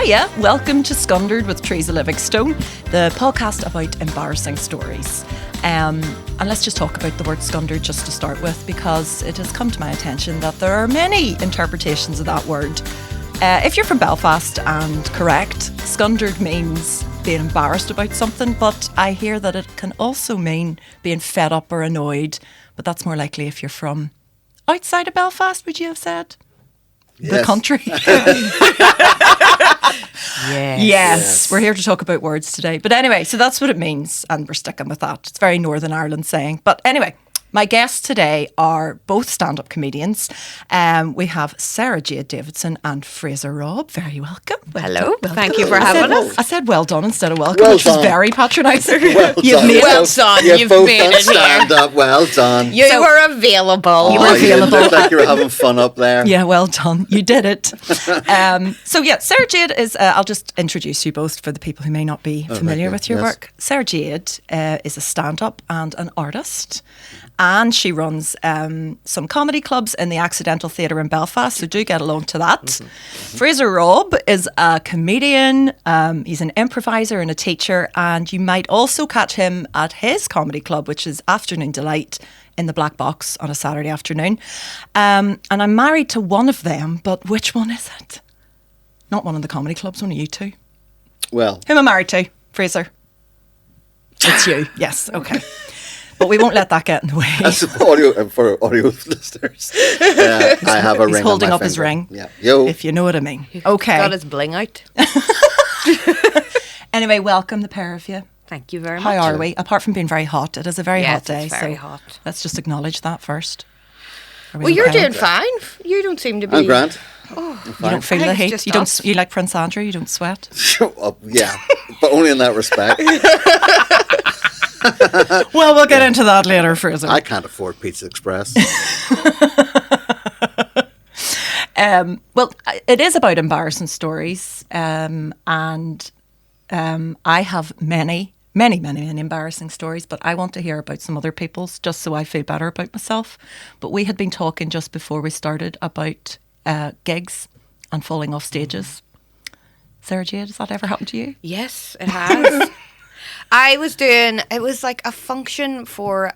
yeah, welcome to Scundered with Teresa Livingstone, the podcast about embarrassing stories. And let's just talk about the word Scundered just to start with, because it has come to my attention that there are many interpretations of that word. If you're from Belfast and correct, Scundered means being embarrassed about something, but I hear that it can also mean being fed up or annoyed, but that's more likely if you're from outside of Belfast, would you have said? Yes. The country. Yes. We're here to talk about words today. But anyway, so that's what it means, and we're sticking with that. It's very Northern Ireland saying. But anyway, my guests today are both stand-up comedians. We have Sara Jade Davidson and Frazer Robb. Very welcome. Hello. Thank you for having us. I said well done instead of welcome, Well which done. was very patronising. Well You've done. made Well it. done. You've You've both made done it stand here. up. Well done. You were available. You were available. You looked like you were having fun up there. Yeah, well done. You did it. So yeah, Sara Jade is, I'll just introduce you both for the people who may not be familiar thank you. with your Yes. work. Sara Jade is a stand-up and an artist. And she runs some comedy clubs in the Accidental Theatre in Belfast, so do get along to that. Frazer Robb is a comedian, he's an improviser and a teacher, and you might also catch him at his comedy club, which is Afternoon Delight in the Black Box on a Saturday afternoon. And I'm married to one of them, but which one is it? Not one of the comedy clubs, one of you two. Well, Who am I married to? Frazer? It's you, yes, okay. But we won't let that get in the way. that's for audio listeners. I have a ring. He's holding on my up his finger. ring. Yeah. Yo. If you know what I mean. Okay. Got his bling out. Anyway, welcome the pair of you. Thank you very much. How are we? Apart from being very hot, it is a very hot Yes, day. it's very so hot. let's just acknowledge that first. Are we Well, you're okay? doing fine. You don't seem to be. I'm grand. You don't feel I the think it's heat. just You don't. us. You like Prince Andrew. You don't sweat. Yeah, but only in that respect. Well, we'll get into that later, Fraser. I can't afford Pizza Express. Well, it is about embarrassing stories, and I have many embarrassing stories, but I want to hear about some other people's just so I feel better about myself. But we had been talking just before we started about gigs and falling off stages. Sara Jade, has that ever happened to you? Yes, it has. I was doing. It was like a function for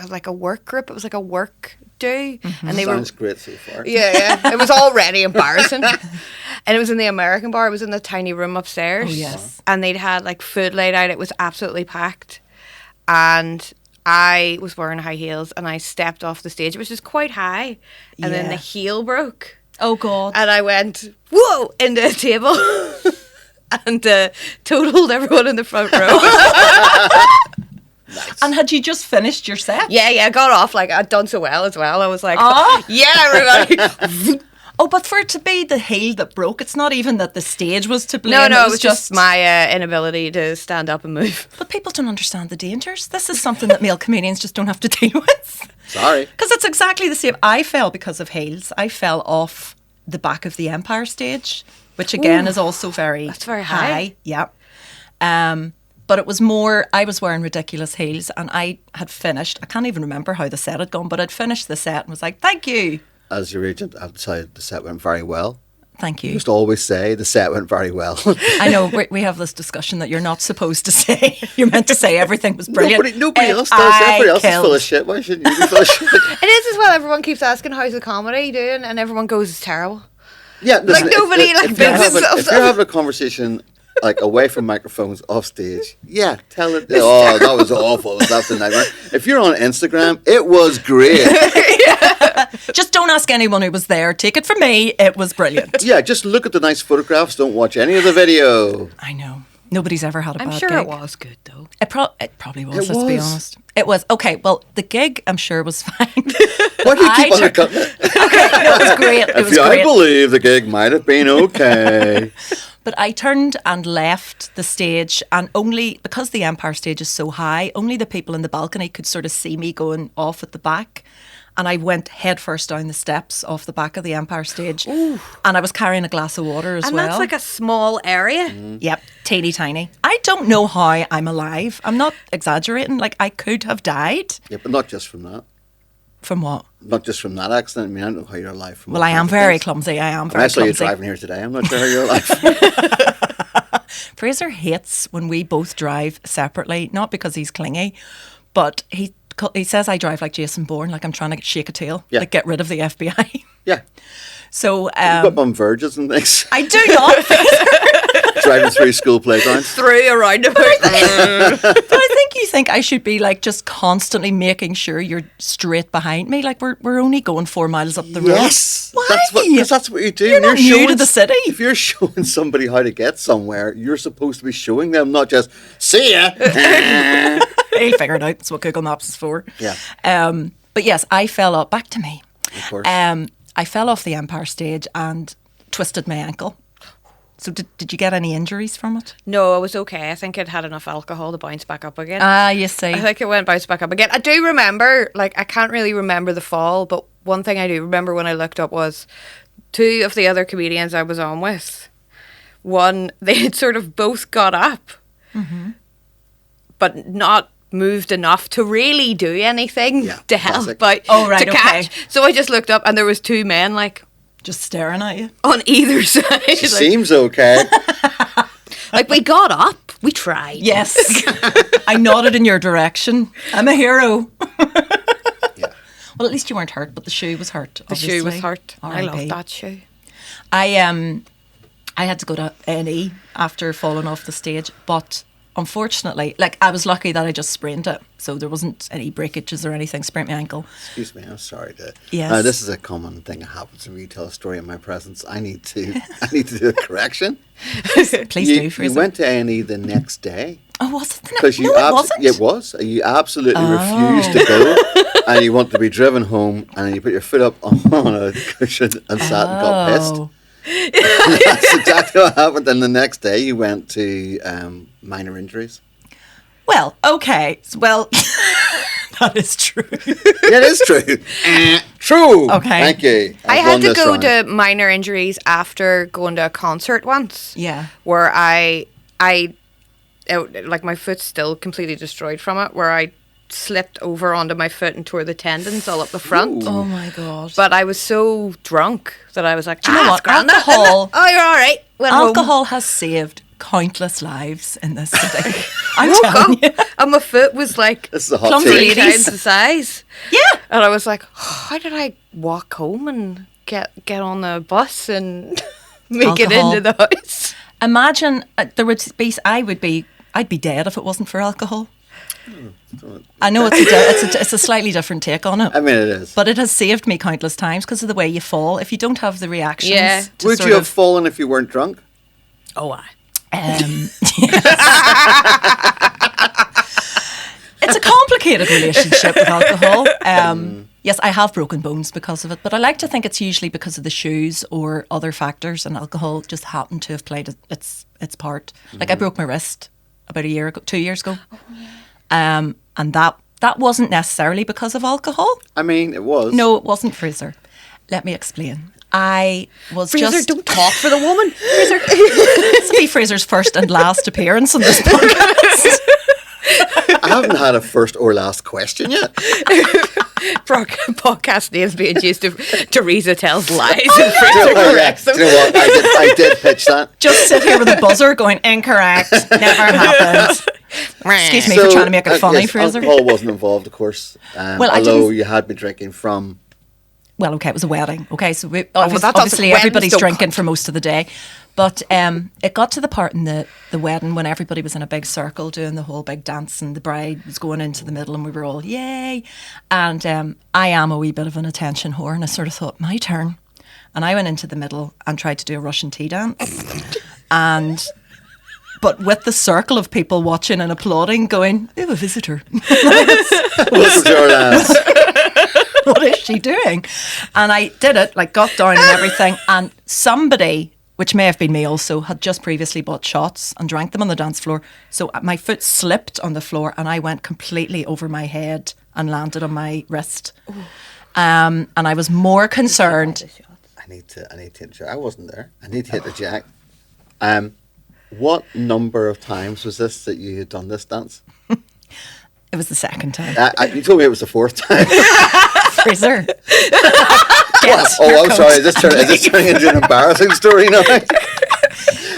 like a work group. It was like a work do, and they Sounds great so far. Yeah. It was already embarrassing. And it was in the American bar. It was in the tiny room upstairs. Oh, yes. And they'd had like food laid out. It was absolutely packed. And I was wearing high heels and I stepped off the stage, which is quite high. And then Yeah. the heel broke. Oh God! And I went, whoa, into a table. And totaled everyone in the front row. And had you just finished your set? Yeah, I got off. Like, I'd done so well as well. I was like, Oh. yeah, everybody. Oh, but for it to be the heel that broke, it's not even that the stage was to blame. No, it was just my inability to stand up and move. But people don't understand the dangers. This is something that male comedians just don't have to deal with. Sorry. Because it's exactly the same. I fell because of heels. I fell off the back of the Empire stage, which again is also very That's very high. Yeah. But it was more, I was wearing ridiculous heels and I had finished, I can't even remember how the set had gone, but I'd finished the set and was like, thank you. As your agent, I would say the set went very well. Thank You you. just always say the set went very well. I know we have this discussion that you're not supposed to say. You're meant to say everything was brilliant. Nobody And else does. I Everybody else is killed. full of shit. Why shouldn't you be full of shit? It is as well. Everyone keeps asking, how's the comedy doing? And everyone goes, it's terrible. Yeah, listen, Like, nobody, like, if bigs you're having, themselves if you're up. having a conversation like away from microphones off stage, yeah, tell it. Oh, that was awful. That's a nightmare. If you're on Instagram, it was great. Just don't ask anyone who was there. Take it from me. It was brilliant. Yeah, just look at the nice photographs. Don't watch any of the video. I know. Nobody's ever had a I'm bad sure gig. it was good, though. It probably was, It let's be was. honest. It was. Okay, well, the gig, I'm sure, was fine. Why do you I keep took- undercutting it? It was great. It was I great. believe the gig might have been okay. But I turned and left the stage, and only because the Empire stage is so high, only the people in the balcony could sort of see me going off at the back. And I went headfirst down the steps off the back of the Empire stage. And I was carrying a glass of water as And well. that's like a small area. Yep, teeny tiny. I don't know how I'm alive. I'm not exaggerating. Like, I could have died. Yeah, but not just from that. From what? Not just from that accident. I mean, I don't know how you're alive from. Well, I am very clumsy. I am very I saw you clumsy. driving here today. I'm not sure how you're alive. Fraser hates when we both drive separately, not because he's clingy, but he says I drive like Jason Bourne, like I'm trying to shake a tail, like get rid of the FBI. Yeah. So you got up on verges and things. I do not. Driving through school playgrounds. Through a roundabout. But I think you think I should be like just constantly making sure you're straight behind me. Like we're only going 4 miles up the road. Yes. Why? That's what you do. You're not new to the city. If you're showing somebody how to get somewhere, you're supposed to be showing them, not just, see ya. He figured out that's what Google Maps is for. Yeah. But yes, I fell off. Back to me. Of course. I fell off the Empire stage and twisted my ankle. So did you get any injuries from it? No, I was okay. I think I'd had enough alcohol to bounce back up again. Ah, you see. I think it went bounce back up again. I do remember, like, I can't really remember the fall, but one thing I do remember when I looked up was 2 of the other comedians I was on with. One, they had sort of both got up, but not moved enough to really do anything to help out to catch. So I just looked up and there was 2 men, like, just staring at you on either side. She seems okay. Like, we got up, we tried. Yes. I nodded in your direction. I'm a hero. Yeah. Well, at least you weren't hurt, but the shoe was hurt. The shoe was hurt. I R.I.P. love that shoe. I had to go to A&E after falling off the stage, but unfortunately, like, I was lucky that I just sprained it, so there wasn't any breakages or anything. Sprained my ankle. Excuse me, I'm sorry to. Yes. This is a common thing that happens when you tell a story in my presence. I need to do a correction. Please do, Fraser. You went to A&E the next day. Oh, was it? No, it wasn't. It was. You absolutely refused to go, and you wanted to be driven home, and then you put your foot up on a cushion and sat and got pissed. That's exactly what happened. Then the next day, you went to minor injuries. Well, okay. Well, that is true. Yeah, it is true. True. Okay. Thank you. I had to go to minor injuries after going to a concert once. Yeah. Where I like, my foot's still completely destroyed from it, where I slipped over onto my foot and tore the tendons all up the front. Oh my God. But I was so drunk that I was like, do you know what? Grand, Alcohol. oh, you're all right. Alcohol has saved countless lives in this city. I'm woke telling you. up and my foot was like This is a hot clumsy take. 3 ladies. times the size. Yeah. And I was like, how did I walk home and get on the bus and make it Alcohol. into the house? Imagine there would be. I'd be dead if it wasn't for alcohol. I know it's a slightly different take on it. I mean, it is. But it has saved me countless times because of the way you fall. If you don't have the reactions, Yeah. to Would sort you of, have fallen if you weren't drunk? Oh, I. It's a complicated relationship with alcohol. Yes, I have broken bones because of it, but I like to think it's usually because of the shoes or other factors, and alcohol just happened to have played its part. Like, I broke my wrist about 2 years ago, and that wasn't necessarily because of alcohol. I mean, it was. No, it wasn't, Fraser. Let me explain. I was Fraser, just... don't talk for the woman. This will be Fraser's first and last appearance on this podcast. I haven't had a first or last question yet. Podcast names being used to Teresa tells lies and Do you Fraser know, corrects them. do you know what? I did pitch that. Just sit here with a buzzer going, incorrect, never happened. Excuse me for trying to make it funny, yes, Fraser. alcohol wasn't involved, of course. Well, I although didn't- you had been drinking from... Well, okay, it was a wedding. Okay, so well, that obviously doesn't- everybody's weddings don't drinking count. for most of the day. But it got to the part in the wedding when everybody was in a big circle doing the whole big dance, and the bride was going into the middle and we were all, yay. And I am a wee bit of an attention whore, and I sort of thought, my turn. And I went into the middle and tried to do a Russian tea dance. But with the circle of people watching and applauding, going, we have a visitor. Welcome to our lands. What is she doing? And I did it, like, got down and everything. And somebody, which may have been me also, had just previously bought shots and drank them on the dance floor. So my foot slipped on the floor and I went completely over my head and landed on my wrist. And I was more concerned. I need to interject. I wasn't there. I need to interject. What number of times was this that you had done this dance? It was the second time. You told me it was the 4th time. Fraser. Oh, I'm sorry. Is this turning into an embarrassing story now?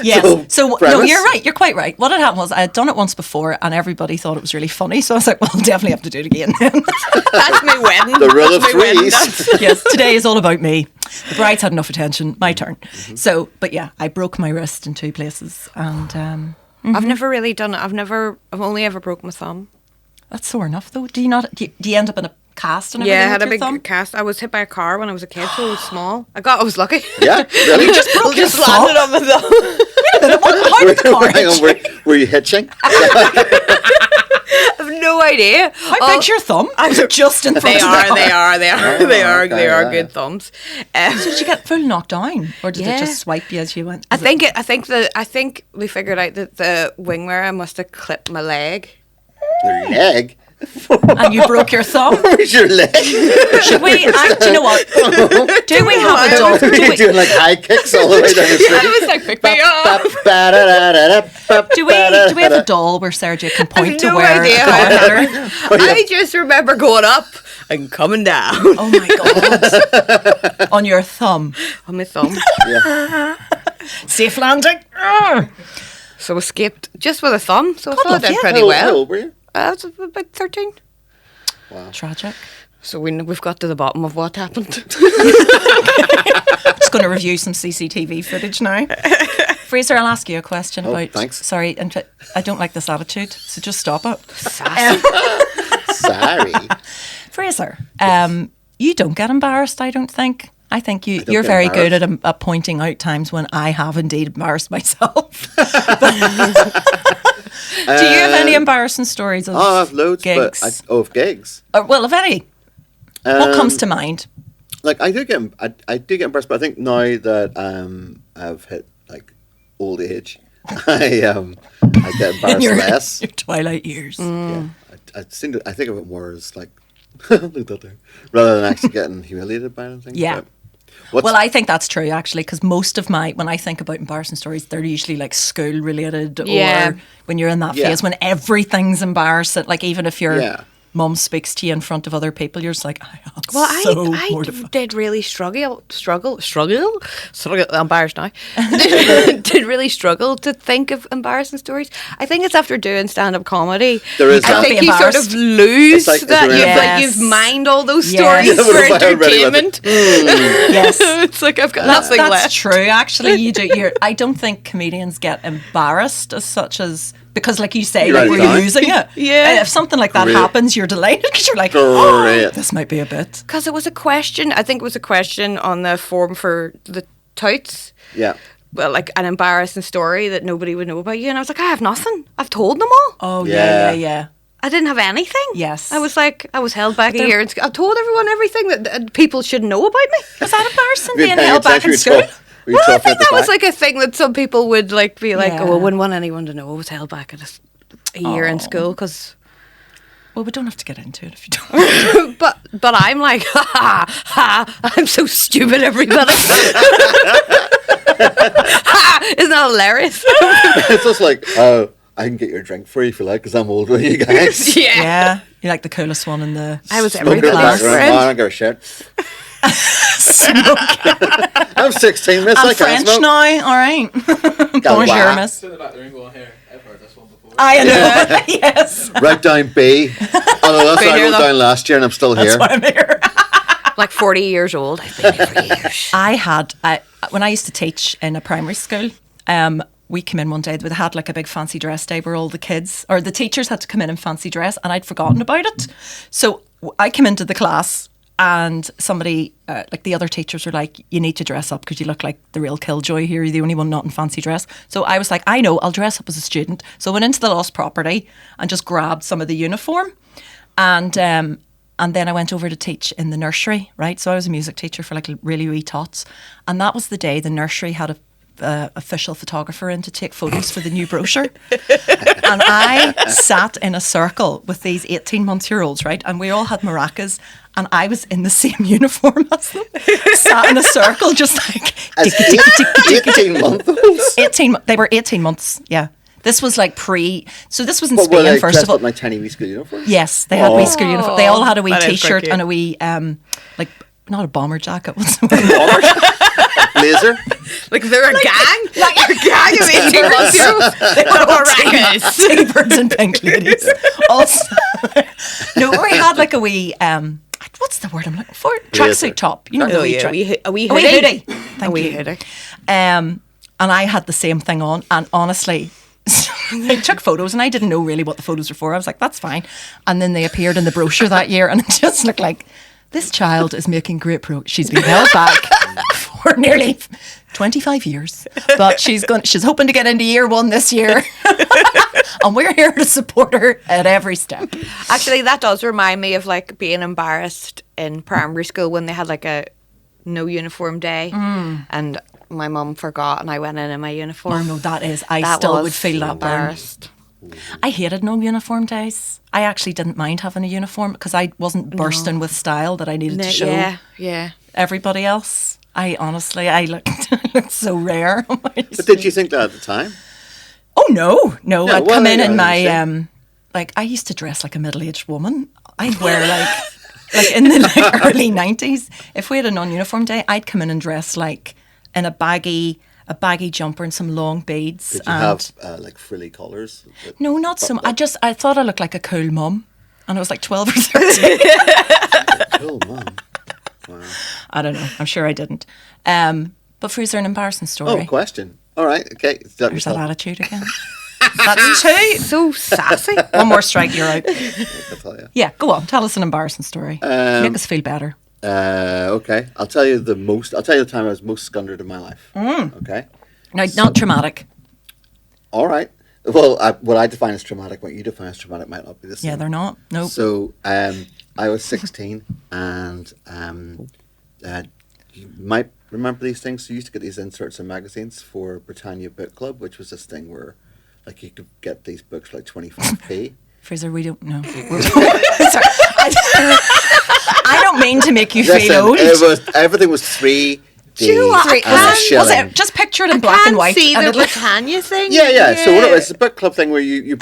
Yes. So no, premise? you're right. You're quite right. What had happened was I had done it once before, and everybody thought it was really funny. So I was like, well, I'll definitely have to do it again. That's my wedding. The rule of That's my wedding threes. dance. Yes, today is all about me. The bride's had enough attention. My turn. So, but yeah, I broke my wrist in 2 places, and I've never really done it. I've only ever broke my thumb. that's sore enough, though. Do you not? Do you end up in a cast and everything? Yeah, I had a with your big thumb? cast. I was hit by a car when I was a kid, so I was small. I was lucky. Yeah, really? You just broke your Just thumb. landed on my thumb. How did the car Hang on, hit you? were you hitching? I have no idea. How big's your thumb? Was it just in front They of are, the they are, they are, they are, okay, they are yeah. good thumbs. Did you get full knocked down, or did Yeah. it just swipe you as you went? I think we figured out that the wing wearer must have clipped my leg. Your leg? And you broke your thumb. Where's your leg? Should we? Do you know what? Do we have a doll? Do You're we, doing like high kicks all the way down the street. I was like, pick me up. do we have a doll where Sarah Jade can point to no where idea the how car it hit her? I just remember going up and coming down Oh my god! On your thumb. on my thumb. Yeah. Safe landing. Arr. So escaped just with a thumb. So I God thought I love did you. pretty How well. old were you? I was about 13. Tragic. So we've got to the bottom of what happened. Just going to review some CCTV footage now. Fraser, I'll ask you a question about. thanks. Sorry, I don't like this attitude, so just stop it. Sorry. Fraser, you don't get embarrassed, I don't think. I think you're get very good embarrassed. at pointing out times when I have indeed embarrassed myself. Do you have any embarrassing stories of Oh, I've loads, gigs? but of gigs. Or, well, of any. What comes to mind? Like I do get embarrassed, but I think now that I've hit like old age, I get embarrassed less. your twilight years. Yeah, I think of it more as like look at that there, rather than actually getting humiliated by anything. Yeah. But what's- Well, I think that's true actually, because most of when I think about embarrassing stories, they're usually like school related, Yeah. or when you're in that Yeah. phase when everything's embarrassing. Like even if your Yeah. mum speaks to you in front of other people, you're just like, I am Well, so I mortified. did really struggle. I'm embarrassed now. Did really struggle to think of embarrassing stories. I think it's after doing stand-up comedy. There is I that. think Be you sort embarrassed. of lose It's like- that. it's You've, really- like, Yes. you've mined all those Yes. stories Yeah, for what if I already went, entertainment. Yes. It's like I've got nothing That's left. true. Actually, you do. I don't think comedians get embarrassed as such as because, like you say, You like write it we're down. using it. Yeah. And if something like that Great. happens, you're delighted because you're like, oh, Great. this might be a bit. Because it was a question. I think it was a question on the form for the touts. Yeah. Well, like an embarrassing story that nobody would know about you. And I was like, I have nothing. I've told them all. Oh Yeah. yeah. I didn't have anything. Yes. I was like, I was held back a year. I told everyone everything that people should know about me. Was that embarrassing Were you being paying held back in attention? school? Were you Well, I talking think at the that was back? like a thing that some people would like be like, Yeah. oh, I wouldn't want anyone to know I was held back at a year in Oh. school because. Well, we don't have to get into it if you don't. But I'm like, ha ha, I'm so stupid, everybody. Ha, isn't that hilarious? It's just like, oh, I can get your drink free if you like, because I'm older than you guys. Yeah, you're like the coolest one in the. I was Smoking everybody's in the background. friend. I don't give a shit. I'm 16, miss. I I'm can't French smoke. now. All right. Bonjour, Galois. miss. Sit in the back of the room going, here, I've heard this one before. I know. Yes. Write down B. Although that's Been what I here wrote though. down last year and I'm still That's here. why I'm here. Like 40 years old. I've been here for years. When I used to teach in a primary school, we came in one day, they had like a big fancy dress day where all the kids, or the teachers had to come in fancy dress, and I'd forgotten about it. So I came into the class and somebody, like the other teachers were like, you need to dress up because you look like the real killjoy here. You're the only one not in fancy dress. So I was like, I know, I'll dress up as a student. So I went into the lost property and just grabbed some of the uniform. And then I went over to teach in the nursery, right? So I was a music teacher for like really wee tots. And that was the day the nursery had a official photographer in to take photos for the new brochure. And I sat in a circle with these 18-month-olds, right? And we all had maracas. And I was in the same uniform as them. Sat in a circle just like... As 18-month-olds? 18, they were 18 months, yeah. This was like so this was in But were Spain, they first dressed of all. up in like tiny wee school uniforms? Yes, they had wee school uniform. They all had a wee That is quite T-shirt cute. and a wee, like, not a bomber jacket, what's the word? Blazer? Like they're a gang? Like a gang of 18-month-olds? They were all Rackets. T-birds and pink ladies. Also, no, we had like a wee, what's the word I'm looking for? Tracksuit top. You know, the Oh, wee yeah. track. A wee A wee hoodie. hoodie. Thank A wee you. hoodie. And I had the same thing on, and honestly, I took photos, and I didn't know really what the photos were for. I was like, that's fine. And then they appeared in the brochure that year, and it just looked like, this child is making great progress. She's been held back for nearly 25 years, but she's hoping to get into year 1 this year. And we're here to support her at every step. Actually, that does remind me of like being embarrassed in primary school when they had like a no uniform day, and my mum forgot, and I went in my uniform. Oh no, that is. I That still was would feel that burn. embarrassed. I hated no uniform days. I actually didn't mind having a uniform because I wasn't bursting with style that I needed to show Yeah. everybody else. I honestly, I looked, looked so rare. But did you think that at the time? Oh no. Yeah, I'd well, come in I my understand. like I used to dress like a middle-aged woman. I'd wear like in the like, early 90s. If we had a non-uniform day, I'd come in and dress like in a baggy jumper and some long beads. Did you and have like frilly collars? no, not so much. I thought I looked like a cool mum, and I was like 12 or 13. Cool, mum. Wow. I don't know. I'm sure I didn't. But Fraser, an embarrassing story. Oh, question. All right, okay. Let me There's that tell- attitude again. That's 2. So sassy. One more strike, you're out. I'll tell you. Yeah, go on. Tell us an embarrassing story. Make us feel better. Okay, I'll tell you the time I was most scundered in my life. Okay. Now, not traumatic. All right. Well, what I define as traumatic, what you define as traumatic might not be the same. Yeah, they're not. Nope. So I was 16, and you might remember these things. So you used to get these inserts in magazines for Britannia Book Club, which was this thing where, like, you could get these books for like 25p. Fraser, we don't know. Sorry. I don't mean to make you feel old. Everything was 3D. you know what? and a Was shilling. it just picture it in black and white? See and the it'll- Britannia thing? Yeah. So what it was, it's a book club thing where you have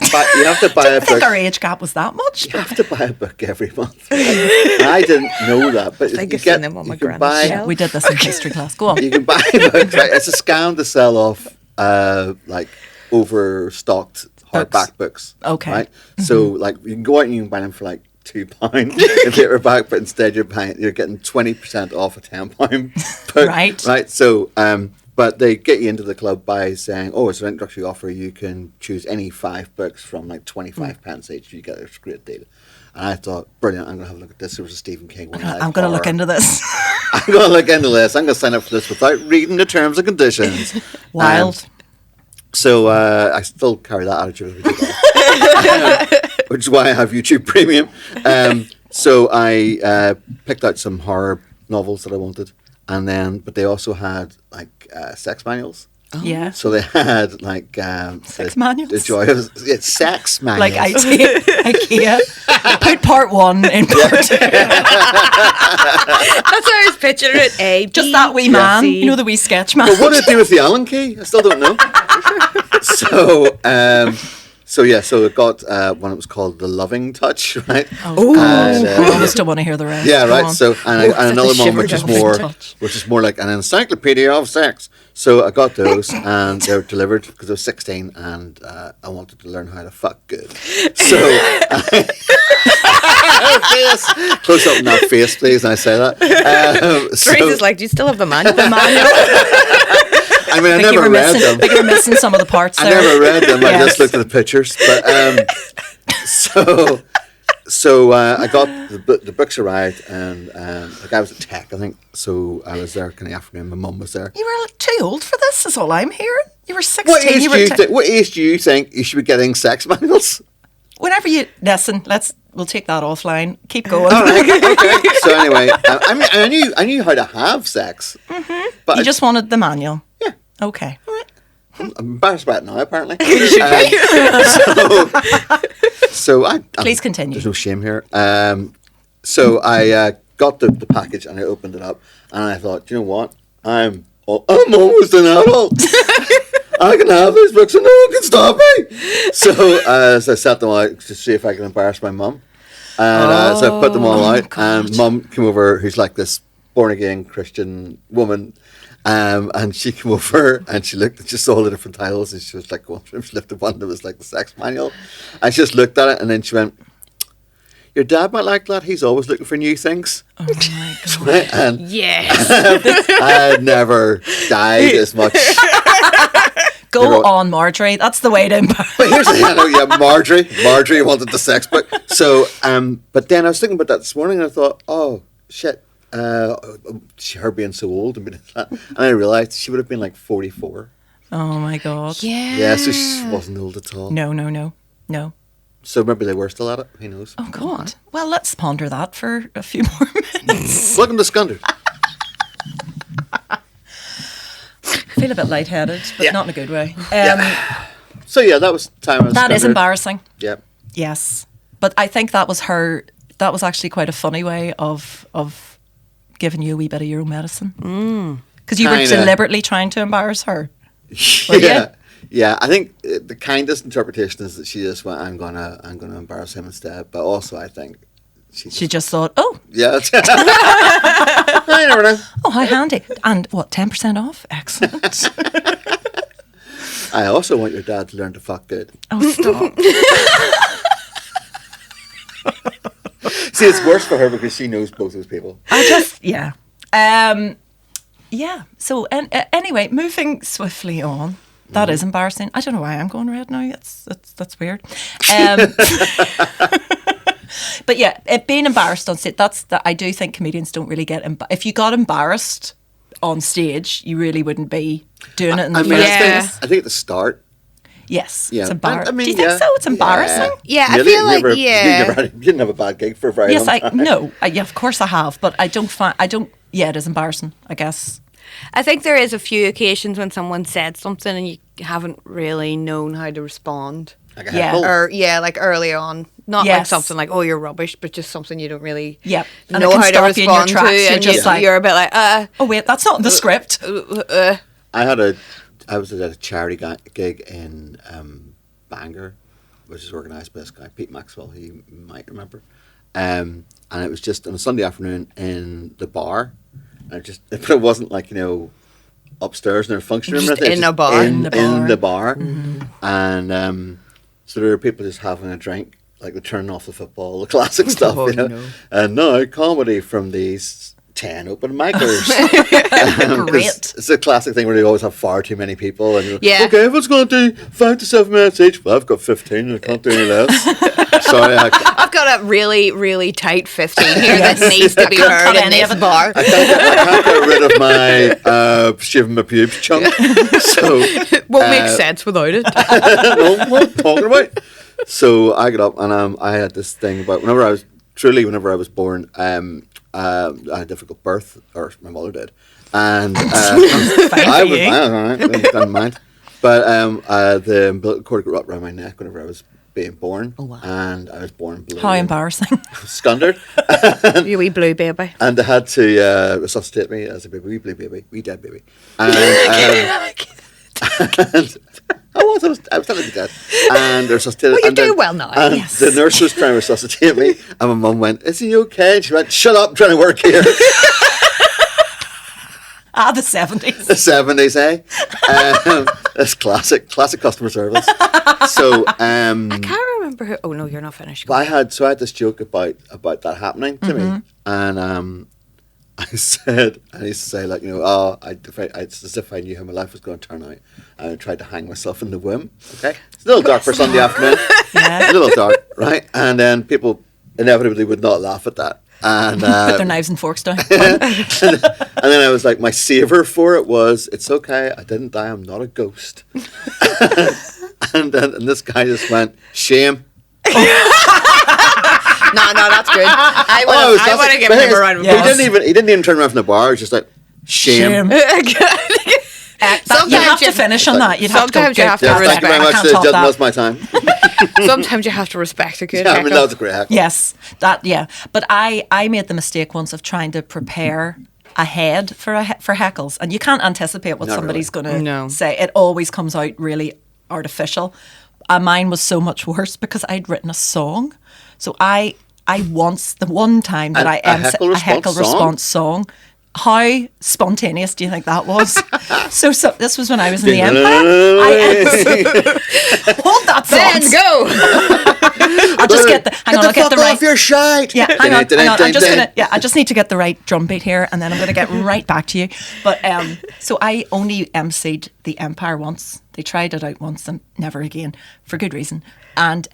to buy I a don't think book. our age gap was that much. You have to buy a book every month. And I didn't know that, but think you I've seen get them on my you can granny's buy shelf. We did this in history class. Go on. you can buy books. Right? It's a scam to sell off like overstocked hardback books. Okay. Right. So like you can go out and you can buy them for like £2 if they were back, but instead you're getting 20% off a £10 book. Right. Right. So but they get you into the club by saying, oh, it's an introductory offer. You can choose any 5 books from like 25 pence each. You get a great deal. And I thought, brilliant, I'm going to have a look at this. There was a Stephen King one. I'm going to look into this. I'm going to look into this. I'm going to sign up for this without reading the terms and conditions. Wild. So I still carry that attitude every day. Which is why I have YouTube Premium. So I picked out some horror novels that I wanted. But they also had like sex manuals. Yeah. So they had like Sex manuals? The joy of sex manuals. Like IKEA. Put part 1 in part 2. That's how I was picturing it. A, B, Just that wee man. C. You know the wee sketch man. But what did it do with the Allen key? I still don't know. So it got one that was called The Loving Touch, right? Oh, And, I almost don't want to hear the rest. Yeah, Go right. on. So and another one which is shiver. more like an encyclopedia of sex. So I got those and they were delivered because I was 16 and I wanted to learn how to fuck good. So close up in that face, please. And I say that. Teresa's like, do you still have the manual? I mean, I never read them. I think you were missing some of the parts I there. never read them. I Yes. just looked at the pictures. But so I got the books arrived, and like I was at Tech, I think. So I was there kind of in the afternoon. My mum was there. You were like, too old for this, is all I'm hearing. You were 16. What age, you were what age do you think you should be getting sex manuals? Whenever you listen, we'll take that offline. Keep going. All right, okay. So anyway, I mean, I knew how to have sex, but You just wanted the manual. yeah. Okay. I'm embarrassed about it now, apparently. So Please continue. There's no shame here. So I got the package and I opened it up and I thought, do you know what? I'm almost an adult. I can have these books and no one can stop me. So I set them out to see if I can embarrass my mum. And so I put them all out. And Mum came over, who's like this born-again Christian woman. And she came over and she looked at just all the different titles. And she was like, well, she lifted one that was like the sex manual. And she just looked at it and then she went, your dad might like that. He's always looking for new things. Oh my God. And Yes. I had never died as much. Go on, Marjorie. That's the way to embarrass. But here's the thing. Marjorie wanted the sex book. So, but then I was thinking about that this morning and I thought, oh, shit. Her being so old and I realised she would have been like 44. Oh my God. Yeah. Yeah, so she wasn't old at all. No. So maybe they were still at it. Who knows? Oh God. Well, let's ponder that for a few more minutes. Welcome to Scundered. I feel a bit lightheaded, but Yeah. not in a good way. So yeah, that was time. That is embarrassing. Yep. Yes, but I think that was her. That was actually quite a funny way of giving you a wee bit of your own medicine. Because you were Kinda. deliberately trying to embarrass her. Were you? Yeah. Yeah, I think the kindest interpretation is that she just went, I'm gonna embarrass him instead. But also, I think She just thought, oh, yeah. I never know. oh, how handy. And what, 10% off? Excellent. I also want your dad to learn to fuck good. Oh, stop. See, it's worse for her because she knows both those people. Yeah. Yeah. So, anyway, moving swiftly on. That is embarrassing. I don't know why I'm going red now. That's weird. But yeah, being embarrassed on stage, I do think comedians don't really get... if you got embarrassed on stage, you really wouldn't be doing it in the first Yeah. place. I think at the start. Yes, Yeah. it's embarrassing. I mean, do you think yeah. so? It's embarrassing? Yeah, I Really? feel like, You yeah. didn't have a bad gig for a very Yes, long time. no. Yeah, of course I have, but yeah, it is embarrassing, I guess. I think there is a few occasions when someone said something and you haven't really known how to respond. Like a Yeah. heckle. Or, yeah, like early on. Not like Yes. something like, oh, you're rubbish, but just something you don't really Yep. And know it can how to stop you in your respond to. tracks. You're And just like- you're a bit like, Oh, wait, that's not in the script. I was at a charity gig in Bangor, which is organised by this guy, Pete Maxwell, who you might remember. And it was just on a Sunday afternoon in the bar. And but it wasn't like, upstairs in their function room. or Just anything, in it was a bar. In In the the bar. Mm-hmm. And so there were people just having a drink, like they're turning off the football, the classic stuff, Oh, no. And now comedy from these 10 open micers. Great. It's a classic thing where they always have far too many people. And you're, Yeah. okay, everyone's going to do 5 to 7 minutes each. Well, I've got 15 and I can't do any less. Sorry, I've got a really, really tight 15 here that needs to be Can't heard cut in any this of it. bar. I can't get rid of my shaving my pubes chunk. So, Won't make sense without it. no, what I'm talking about? So I got up and I had this thing about whenever I was born, I had a difficult birth, or my mother did, and I was didn't mind. But the umbilical cord got wrapped around my neck whenever I was being born, and I was born blue. How embarrassing. Scundered. You wee blue baby. And they had to resuscitate me as a baby, wee blue baby, wee dead baby. And, and I was telling you that. And they resuscitated. Well, you and do then- well now. And Yes. the nurse was trying to resuscitate me, and my mum went, "Is he okay?" And she went, "Shut up, I'm trying to work here." The 70s. The 70s, eh? That's classic customer service. So, I can't remember who. Oh no, you're not finished. but I had this joke about that happening to me, and I said, I used to say like, it's as if I knew how my life was going to turn out. I tried to hang myself in the womb. Okay, it's a little dark for Sunday afternoon. Yeah. A little dark, right? And then people inevitably would not laugh at that. And Put their knives and forks down. and then I was like, my saver for it was, it's okay, I didn't die, I'm not a ghost. and this guy just went, shame. No, that's good. I Oh, want to give but him a round of Yes. applause. He didn't even turn around from the bar. He was just like, shame. You have to finish on that. You'd have to go, Sometimes you have to Yeah, respect. thank you very much. I can't top That that. was my time. Sometimes you have to respect a good Yeah, I mean, heckle. that was a great heckle. Yes, yeah. But I made the mistake once of trying to prepare ahead for heckles, and you can't anticipate what Not somebody's really. going to No. say. It always comes out really artificial. Mine was so much worse because I'd written a song. So I once, the one time that A heckle a response heckle song? response song, how spontaneous do you think that was? so this was when I was in the Empire. Hold that Then thought. go. I'll just get the, hang on, I'll get the right. off your shite. Yeah, hang on. I'm just gonna. Yeah, I just need to get the right drum beat here, and then I'm gonna get right back to you. But so I only emceed the Empire once. They tried it out once and never again for good reason. And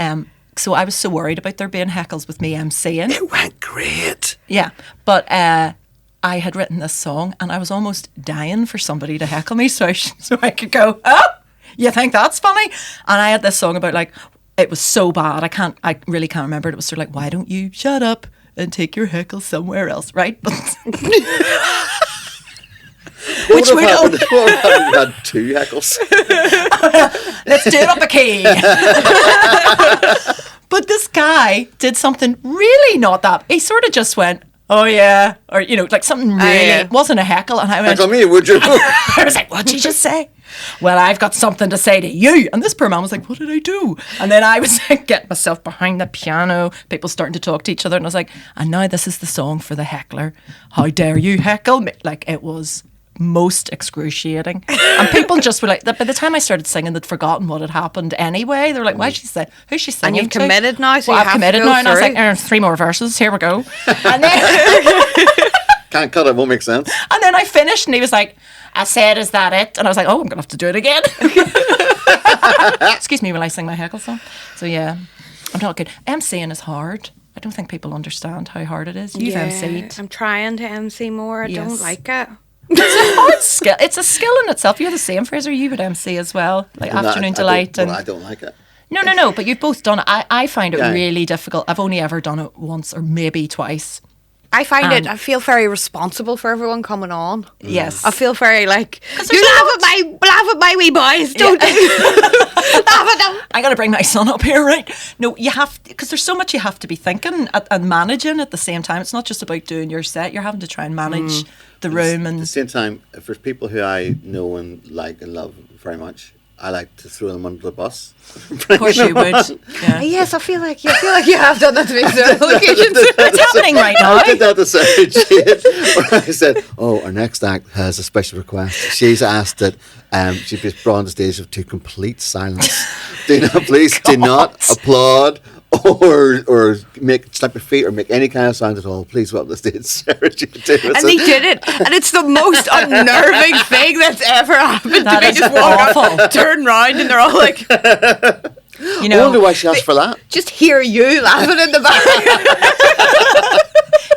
so I was so worried about there being heckles with me emceeing. It went great. Yeah, but I had written this song, and I was almost dying for somebody to heckle me, so I could go, oh, you think that's funny? And I had this song about like. It was so bad. I really can't remember. It was sort of like, why don't you shut up and take your heckle somewhere else, right? But What would have happened if you had 2 heckles? let's do it up a key. But this guy did something really not that. He sort of just went, oh yeah, or like something really. yeah. It wasn't a heckle, and I went. Heckle me, would you? I was like, what'd you just say? Well, I've got something to say to you. And this poor man was like, what did I do? And then I was like, getting myself behind the piano, people starting to talk to each other. And I was like, and now this is the song for the heckler. How dare you heckle me? Like, it was most excruciating. And people just were like, by the time I started singing, they'd forgotten what had happened anyway. They were like, why'd she say, who's she singing you've to? committed now, so well, you I've have to committed go now. And I was through. like, 3 more verses, here we go. And then... Can't cut it, won't make sense. And then I finished, and he was like, I said, is that it? And I was like, oh, I'm going to have to do it again. Excuse me while I sing my heckle song. So, yeah, I'm not good. MCing is hard. I don't think people understand how hard it is. You've MC'd. I'm trying to MC more. I Yes. don't like it. It's a hard skill. It's a skill in itself. You're the same, Fraser. You would MC as well, like And Afternoon that- Delight. I don't like it. No. But you've both done it. I find it Yeah. really difficult. I've only ever done it once or maybe twice. I find it. I feel very responsible for everyone coming on. Yes. I feel very like there's you laugh at my wee boys. Don't laugh at them. I got to bring my son up here, right? No, you have, because there's so much you have to be thinking and managing at the same time. It's not just about doing your set. You're having to try and manage the room At the and same time, if there's people who I know and like and love very much, I like to throw them under the bus. of course you would. Yeah. Yes, I feel like you have done that to me on several occasions. It's happening right now. I did that to Sara Jade, where I said, "Oh, our next act has a special request. She's asked that she be brought on the stage to complete silence. Please do not applaud or stamp your feet or make any kind of sound at all. Please welcome the stage, Sara Jade Davidson." And they did it, and it's the most unnerving thing that's ever happened That to me. is Just walk awful. up, turn round, and they're all like, You I know, wonder why she asked for that. just hear you laughing in the back.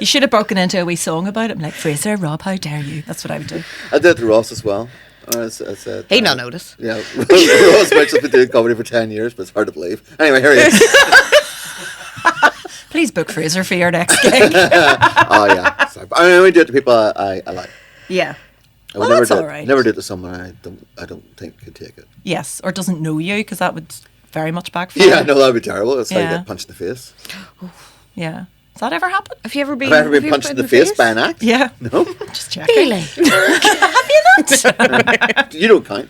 you should have broken into a wee song about it. I'm like, Frazer Robb, how dare you? That's what I would do. I did it to Ross as well. I said, He no notice. Yeah, Ross Mitchell's been doing comedy for 10 years, but it's hard to believe. Anyway, here he is. Please book Fraser for your next gig. Oh yeah, sorry. I mean, I only do it to people I like. Yeah. I Well, would that's never all do it. right. Never do it to someone I don't think could take it. Yes, or doesn't know you, because that would very much backfire. Yeah, no, that'd be terrible. That's how you Yeah. get punched in the face. Yeah. Has that ever happened? Have you ever been? Have I ever been punched in the face by an act? Yeah. No, Just checking. Really? you don't count.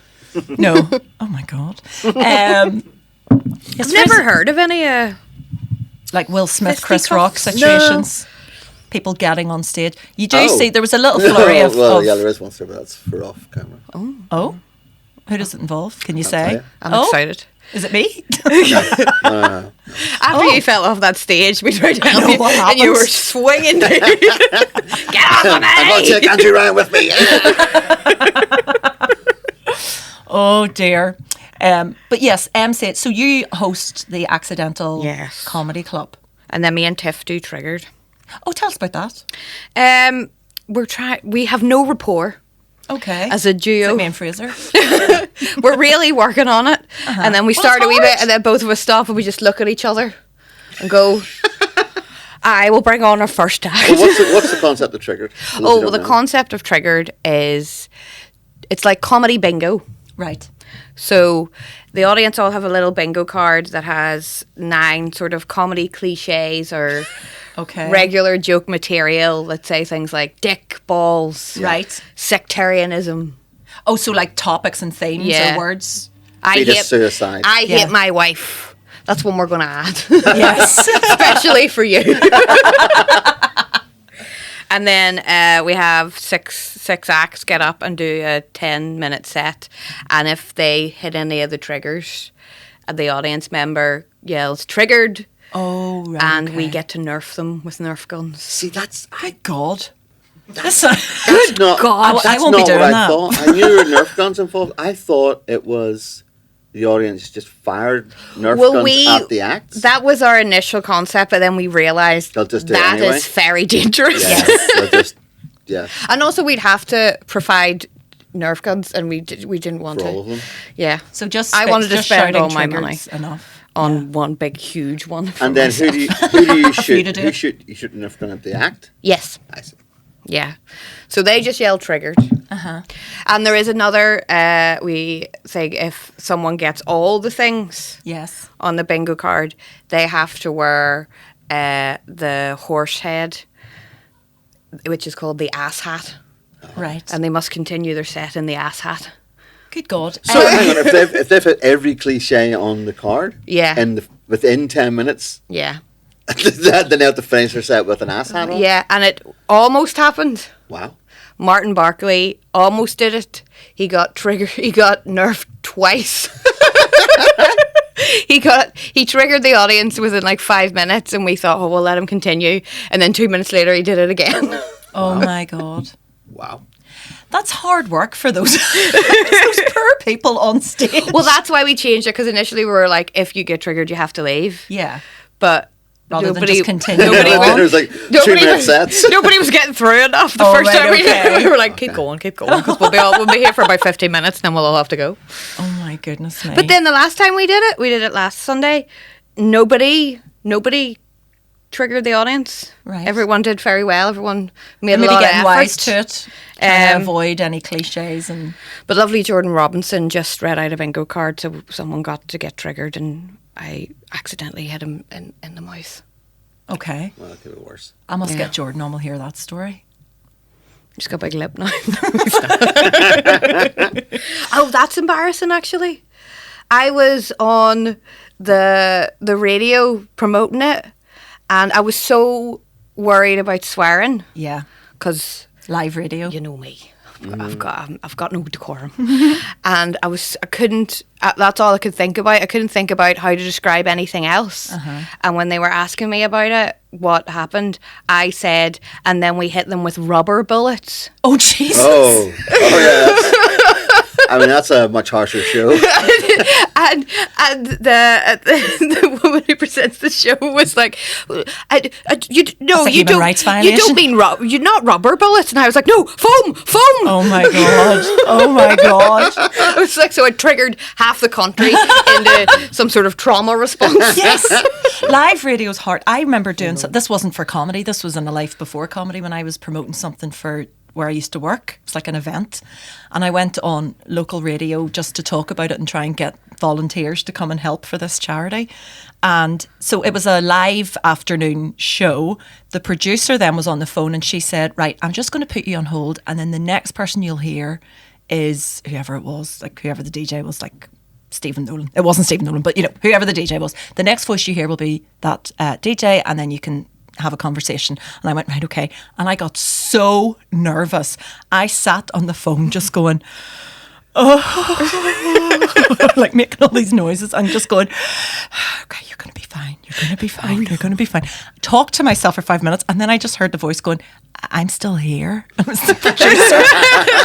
No. Oh my God. Yes, I've never heard of any. like Will Smith, Chris Fisticuffs? Rock situations. People getting on stage. You do Oh. see there was a little flurry of. Well, of- yeah, there is one, sir, but that's for off camera. Oh, who does it involve? Can you tell say? you. I'm Oh, excited. Is it me? After you fell off that stage, we tried to help know you, what and you were happens. swinging. Get off of I'm going to me! take Andrew Ryan with me. Oh dear. But yes, MC. So you host the Accidental Yes. Comedy Club. And then me and Tiff do Triggered. Oh, tell us about that. We have no rapport Okay. as a It's duo. like me and Fraser. We're really working on it. And then we Well, start it's a wee hard. bit, and then both of us stop and we just look at each other and go, I will bring on our first act. Well, what's the concept of Triggered? For those who Oh, well, don't the know. concept of Triggered is it's like comedy bingo. Right. So the audience all have a little bingo card that has 9 sort of comedy cliches or Okay. regular joke material. Let's say things like dick, balls, Right. sectarianism. Oh, so like topics and themes Yeah. or words? Fetus suicide. I Yeah. hate my wife. That's one we're going to add. Yes. Especially for you. And then we have six acts get up and do a 10-minute set. And if they hit any of the triggers, the audience member yells, "Triggered." Oh, right. And we okay. get to nerf them with Nerf guns. See, that's Good God. That's not. God. I won't be not doing what that. I thought. I knew there were Nerf guns involved. I thought it was the audience just fired Nerf guns at the acts. That was our initial concept, but then we realised They'll just do it that anyway. is very dangerous. They'll just And also we'd have to provide Nerf guns, and we didn't want for to. all of them. Yeah. So just I wanted to just spend shouting all my triggers money enough. on one big huge one. for And then myself. who do you shoot? to do Who it. shoot? You shoot Nerf gun at the act. Yes. I see. Yeah. So they just yell "triggered." And there is another we say if someone gets all the things Yes. on the bingo card, they have to wear the horse head, which is called the ass hat, Right. and they must continue their set in the ass hat. Good God. So hang on, if they've hit every cliche on the card, Yeah. and within 10 minutes, Yeah. then they have to finish their set with an ass hat on. Yeah, and it almost happened. Wow. Martin Barkley almost did it. He got triggered. He got nerfed twice. He triggered the audience within like 5 minutes, and we thought, oh, we'll let him continue. And then 2 minutes later, he did it again. Oh my God. Wow. That's hard work for those those poor people on stage. Well, that's why we changed it, because initially we were like, if you get triggered, you have to leave. Yeah. But Rather than nobody, just continue nobody, on. There's like 2-minute sets. nobody was getting through enough the Oh, first right, time we did it. okay. We were like, keep going, because we'll be here for about 15 minutes, and then we'll all have to go. Oh my goodness me. But then the last time we did it last Sunday. Nobody triggered the audience. Right. Everyone did very well. Everyone made maybe a lot getting of wise effort. to it. Trying to Um, avoid any cliches and But lovely Jordan Robinson just read out a bingo card, so someone got to get triggered, and I accidentally hit him in the mouth. okay. Well, that could be worse. I must Yeah. get Jordan on. We'll hear that story. Just got a big lip now. Oh, that's embarrassing, actually. I was on the radio promoting it, and I was so worried about swearing, Yeah. because Live radio. you know me. I've got no decorum, and I couldn't. That's all I could think about. I couldn't think about how to describe anything else. And when they were asking me about it, what happened, I said, and then we hit them with rubber bullets. Oh Jesus. Oh yeah. I mean, that's a much harsher show. and the woman who presents the show was like, you That's a you human don't rights you violation. don't mean you're not rubber bullets, and I was like, no, foam. Oh my God. Oh my God. I was like, so it triggered half the country into some sort of trauma response. Yes. Live radio is hard. I remember doing this wasn't for comedy. This was in a life before comedy when I was promoting something for where I used to work. It's like an event. And I went on local radio just to talk about it and try and get volunteers to come and help for this charity. And so it was a live afternoon show. The producer then was on the phone and she said, right, I'm just going to put you on hold. And then the next person you'll hear is whoever it was, like whoever the DJ was, like Stephen Nolan. It wasn't Stephen Nolan, but you know, whoever the DJ was. The next voice you hear will be that DJ, and then you can have a conversation. And I went, right, okay. And I got so nervous. I sat on the phone just going, oh, like making all these noises and just going, okay, you're going to be fine. You're going to be fine. You're going to be fine. Talked to myself for 5 minutes, and then I just heard the voice going, I'm still here. And it was the producer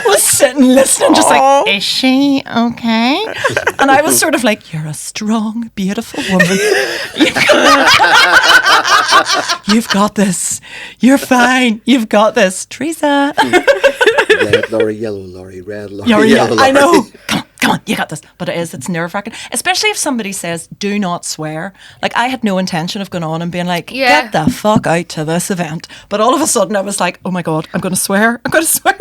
was sitting listening, just like, is she okay? And I was sort of like, you're a strong, beautiful woman. You've got this. You're fine. You've got this. Teresa. Red lorry, yellow lorry, red lorry, Yeah, yellow lorry. I know. Come on, you got this. But it's nerve-wracking. Especially if somebody says, do not swear. Like, I had no intention of going on and being like, Yeah. get the fuck out to this event. But all of a sudden I was like, oh my God, I'm going to swear. I'm going to swear.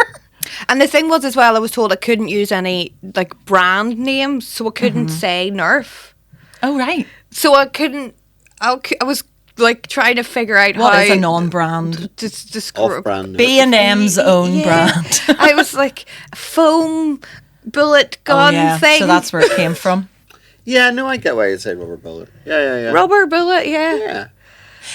And the thing was as well, I was told I couldn't use any like brand names, so I couldn't say Nerf. Oh, right. So I couldn't. I was like trying to figure out What how is a non-brand? Just Off-brand. B&M's own Yeah. brand. I was like a foam bullet gun thing. So that's where it came from. Yeah, no, I get why you say rubber bullet. Yeah. Rubber bullet, yeah. Yeah.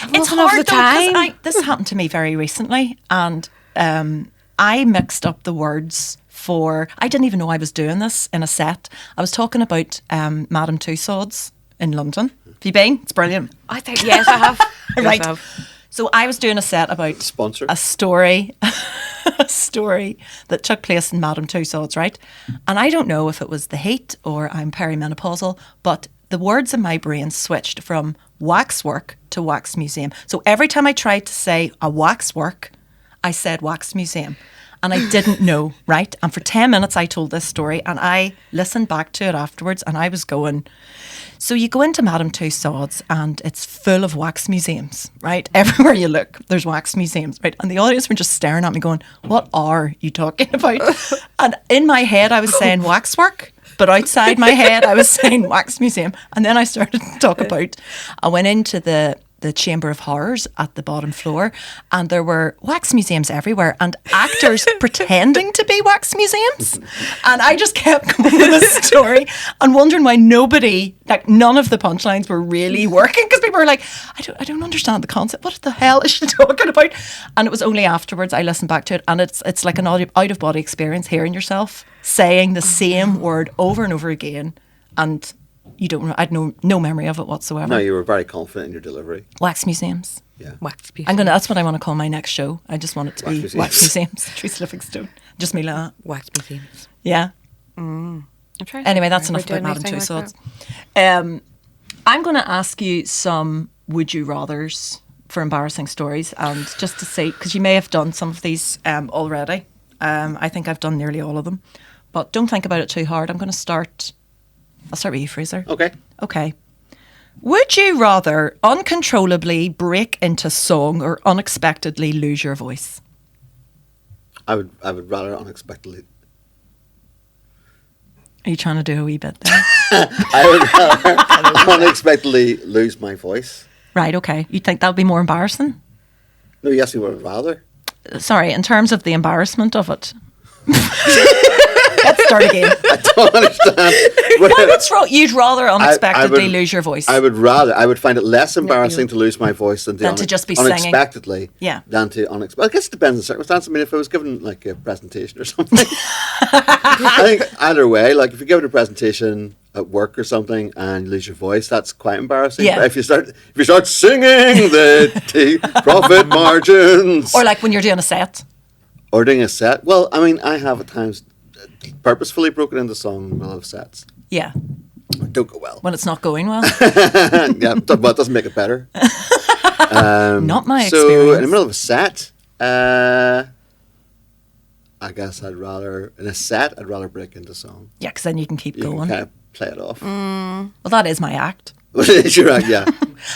It's Wasn't of hard the though, 'cause time. this happened to me very recently, and I mixed up the words for. I didn't even know I was doing this in a set. I was talking about Madame Tussauds in London. Have you been? It's brilliant. I think yes, I have. Yes, Right. I have. So I was doing a set about Sponsor. a story, a story that took place in Madame Tussauds, right? And I don't know if it was the heat or I'm perimenopausal, but the words in my brain switched from waxwork to wax museum. So every time I tried to say a waxwork, I said wax museum. And I didn't know, right? And for 10 minutes I told this story and I listened back to it afterwards and I was going, so you go into Madame Tussauds and it's full of wax museums, right? Everywhere you look, there's wax museums, right? And the audience were just staring at me going, what are you talking about? And in my head I was saying waxwork, but outside my head I was saying wax museum. And then I started to talk about, I went into the Chamber of Horrors at the bottom floor and there were wax museums everywhere and actors pretending to be wax museums, and I just kept coming with this story and wondering why none of the punchlines were really working, because people were like, I don't understand the concept, what the hell is she talking about? And it was only afterwards I listened back to it and it's like an out of body experience, hearing yourself saying the same word over and over again, and you don't know. I had no memory of it whatsoever. No, you were very confident in your delivery. Wax museums. Yeah. Wax piece. That's what I want to call my next show. I just want it to Wax be museums. Wax Museums. Teresa Livingstone. Just me like that. Wax museums. Yeah. I'm trying to Anyway, that's remember enough about doing Madame anything Tussauds. like I'm going to ask you some would you rathers for embarrassing stories, and just to see, because you may have done some of these already. I think I've done nearly all of them, but don't think about it too hard. I'll start with you, Fraser. Okay. Okay. Would you rather uncontrollably break into song or unexpectedly lose your voice? I would rather unexpectedly. Are you trying to do a wee bit there? I would rather unexpectedly lose my voice. Right, okay. You think that would be more embarrassing? No, yes, we would rather. Sorry, in terms of the embarrassment of it. Let's start again. I don't understand. What's wrong? You'd rather unexpectedly lose your voice. I would find it less embarrassing to lose my voice than to just be singing. unexpectedly. Yeah. Than to unexpectedly. I guess it depends on the circumstance. I mean, if I was given like a presentation or something, I think either way, like if you're given a presentation at work or something and you lose your voice, that's quite embarrassing. Yeah. But if you start singing the profit margins, Or like when you're doing a set. or doing a set, well, I mean, I have at times purposefully broken into song in the middle of sets. Yeah. Don't go well. When it's not going well. Yeah, but it doesn't make it better. Not my So experience. in the middle of a set, I guess I'd rather break into song. Yeah, because then you can keep You going. can kind of play it off. Well, that is my act. You're right, yeah.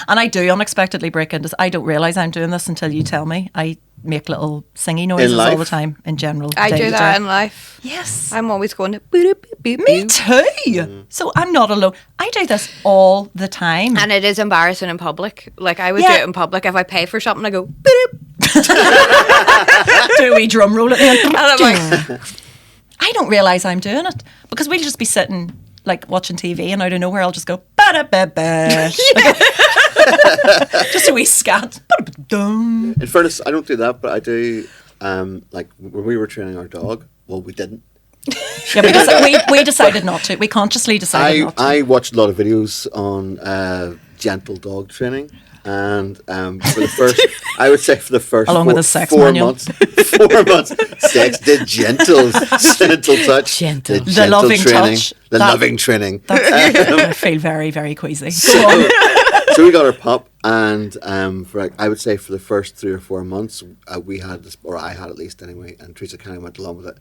And I do unexpectedly break into. I don't realise I'm doing this until you tell me. I make little singy noises all the time in general. I day do to that day. in life. Yes. I'm always going to boop, boop, boop, Me boop. too. So I'm not alone. I do this all the time. And it is embarrassing in public. Like I would Yeah. do it in public. If I pay for something, I go boop. do a wee drum roll at the end. And I'm like, I don't realise I'm doing it because we'll just be sitting like watching TV and out of nowhere I'll just go ba-da-ba-ba. Just a wee scat. Ba-da-ba-dum. In fairness, I don't do that, but I do. Like when we were training our dog, well, we didn't. Yeah, we decided not to. We consciously decided not to. I watched a lot of videos on gentle dog training, and for the first, I would say for the first Along with a sex 4 manual. months, 4 months, sex, the gentle touch, Gentle. the The gentle loving training, touch. the That- loving training. I feel very, very queasy. Go on. So we got our pup, and for like, I would say for the first 3 or 4 months, we had this, or I had at least anyway, and Teresa kind of went along with it.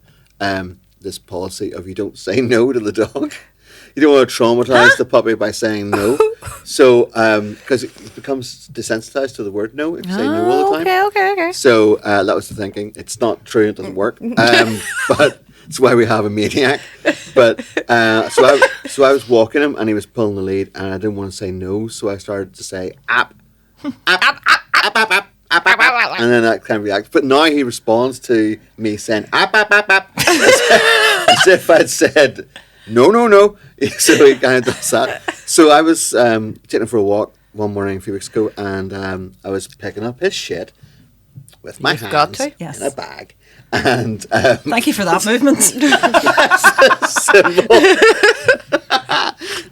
This policy of you don't say no to the dog. you don't want to traumatize the puppy by saying no. So, because it becomes desensitized to the word no if you say no all the time. Okay. So that was the thinking. It's not true. It doesn't work. But it's why we have a maniac. But so I was walking him and he was pulling the lead and I didn't want to say no. So I started to say app, app, app, app, app, app, app. App, app, app, and then that kind of reacts. But now he responds to me saying app, app, app, app, as if I'd said no. So he kind of does that. So I was taking him for a walk one morning a few weeks ago, and I was picking up his shit with my hands in a bag. And thank you for that movement. So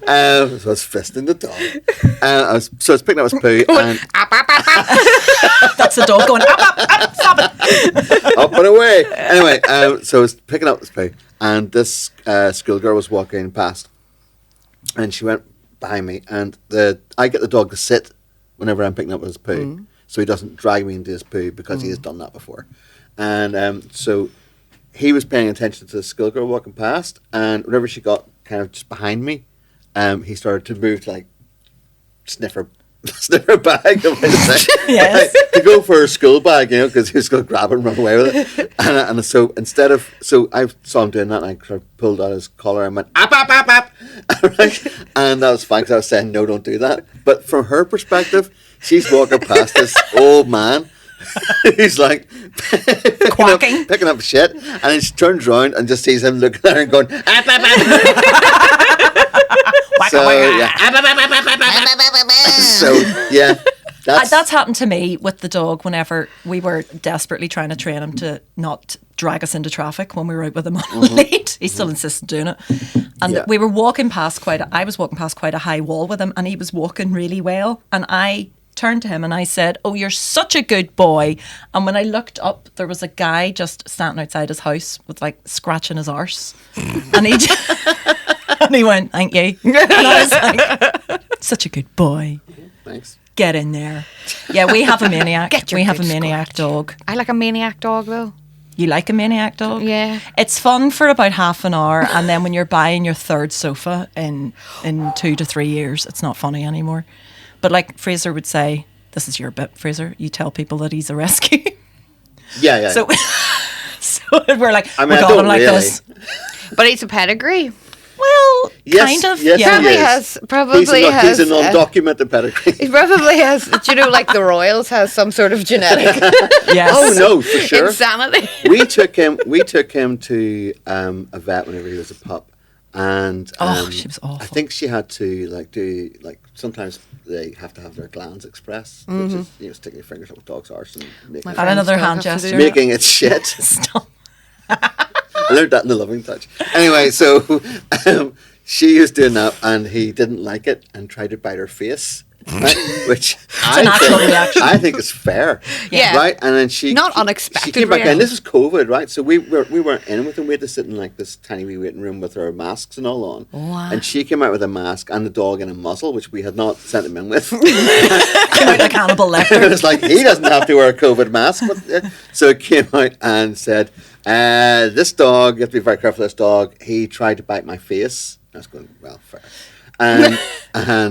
I was fisting the dog. I was picking up his poo and that's the dog going up, stop it, up and away. Anyway, so I was picking up his poo, and this schoolgirl was walking past, and she went behind me, and I get the dog to sit whenever I'm picking up his poo, so he doesn't drag me into his poo because he has done that before. And so he was paying attention to the schoolgirl walking past, and whenever she got kind of just behind me, he started to move to like sniff her bag. Yes. To go for her school bag, because he was going to grab it and run away with it. And so I saw him doing that, and I kind of pulled out his collar and went, app, app, app, app. Right? And that was fine because I was saying, no, don't do that. But from her perspective, she's walking past this old man. He's like quacking, picking up shit, and then she turns around and just sees him looking at her and going, app, app, app. So yeah, that's happened to me with the dog whenever we were desperately trying to train him to not drag us into traffic when we were out with him on a lead. He still insisted doing it, and we were walking past I was walking past quite a high wall with him, and he was walking really well, and I turned to him and I said, "Oh, you're such a good boy." And when I looked up, there was a guy just standing outside his house with like scratching his arse, and he went, "Thank you." And I was like, "Such a good boy." Thanks. Get in there. Yeah, we have a maniac. We have a maniac dog. I like a maniac dog though. You like a maniac dog? Yeah. It's fun for about half an hour, and then when you're buying your third sofa in 2 to 3 years, it's not funny anymore. But like Frazer would say, this is your bit, Frazer, you tell people that he's a rescue. Yeah. So we're like, I mean, we I got don't him like really. this. But he's a pedigree. Well, Yes, kind of. yes, yeah. he is. He's an undocumented pedigree. He probably has, like the Royals has some sort of genetic Yes. Oh no, for sure. insanity. We took him to a vet whenever he was a pup, and she was awful. I think she had to do sometimes they have to have their glands express, which is sticking your fingers up with dog's arse and making, And another hand gesture. making it shit. Stop. I learned that in the Loving Touch. Anyway, so she was doing that, and he didn't like it and tried to bite her face, right? Which a natural reaction. I think is fair. Yeah. Right? And then she Not unexpected, She came back really. in. This was COVID, right? So we weren't in with him. We had to sit in like this tiny wee waiting room with our masks and all on. Wow. And she came out with a mask and the dog in a muzzle, which we had not sent him in with. Came out like Hannibal Lecter. It was like, he doesn't have to wear a COVID mask. So it came out and said, this dog, you have to be very careful of this dog. He tried to bite my face. I was going, well, fair. And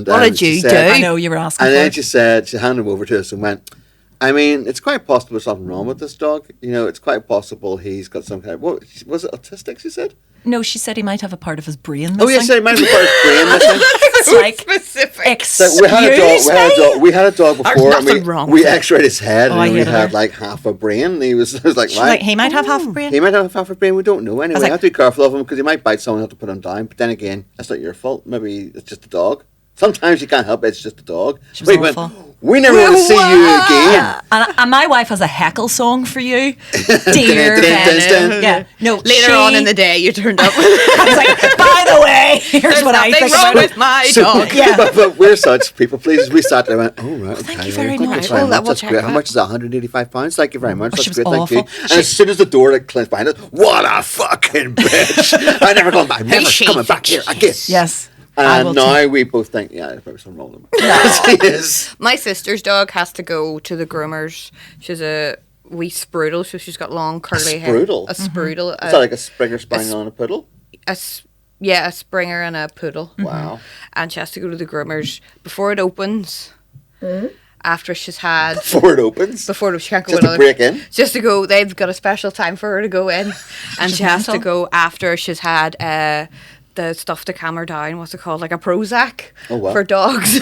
What did you said, do? I know you were asking And for then it. she handed him over to us and went, I mean, it's quite possible there's something wrong with this dog. It's quite possible he's got some kind of, what was it, autistic, she said? No, she said he might have a part of his brain missing. Oh, yes, he might have a part of his brain missing. It's like, Specific. excuse So we had a dog before, and nothing wrong we with it. x-rayed his head, I and we hated had her. like half a brain. And I was like, She's right, like, he might have half a brain. he might have half a brain. We don't know anyway. like- We have to be careful of him because he might bite someone and have to put him down. But then again, that's not your fault. Maybe it's just a dog. Sometimes you can't help it. It's just a dog. She was We awful. went, we never want to see you again. Yeah, and my wife has a heckle song for you, dear. Dun, dun, dun, dun. Yeah, no. Later on in the day, you turned up with I was like, by the way, here's there's what I nothing think wrong about with it. my So- dog. Yeah. but we're such people pleasers. We sat there and went, oh, right, okay. Thank you very well, much. very Well, that will That's check great. How that. much is that? £185? Thank you very much. That's she was great. Thank you. awful. And as soon as the door like closed behind us, what a fucking bitch. I'm never going back. I'm never she coming back here again. Yes. I will And now too. we both think, yeah, there's probably something wrong with him. Yes, he is. My sister's dog has to go to the groomers. She's a wee sprudel, so she's got long curly hair. sprudel? A sprudel. Is that like a Springer Spaniel on a poodle? a s- Yeah, a Springer and a Poodle. Wow. And she has to go to the groomers before it opens. After she's had... Before it opens? Before she can't go Just to break in? Just to go, they've got a special time for her to go in. And she has to go after she's had the stuff to calm her down. What's it called? Like a Prozac for dogs.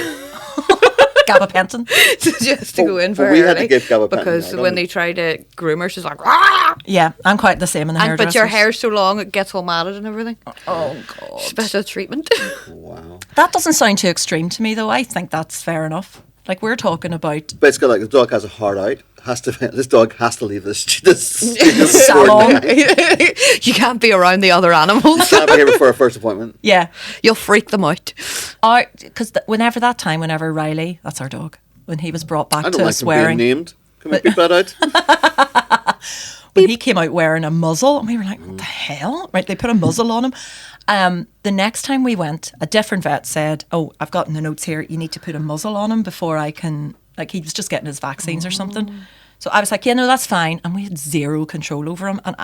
Gabapentin. So just to go in for we early. had to give gabapentin. Because when they try to groom her, she's like, "Rah!" Yeah, I'm quite the same in the But hairdressers. your hair's so long, it gets all matted and everything. Oh, God. Special treatment. Wow. That doesn't sound too extreme to me, though. I think that's fair enough. Like, we're talking about... Basically, like, the dog has a heart out. This dog has to leave this Salon. You can't be around the other animals. Can't be here before our first appointment. Yeah. You'll freak them out. Because whenever Riley, that's our dog, when he was brought back I don't to like us him wearing... being named. Can we beep that out? When he came out wearing a muzzle, and we were like, what the hell? Right, they put a muzzle on him. The next time we went, a different vet said, oh, I've got in the notes here, you need to put a muzzle on him before I can... Like, he was just getting his vaccines or something. So I was like, yeah, no, that's fine. And we had zero control over him. And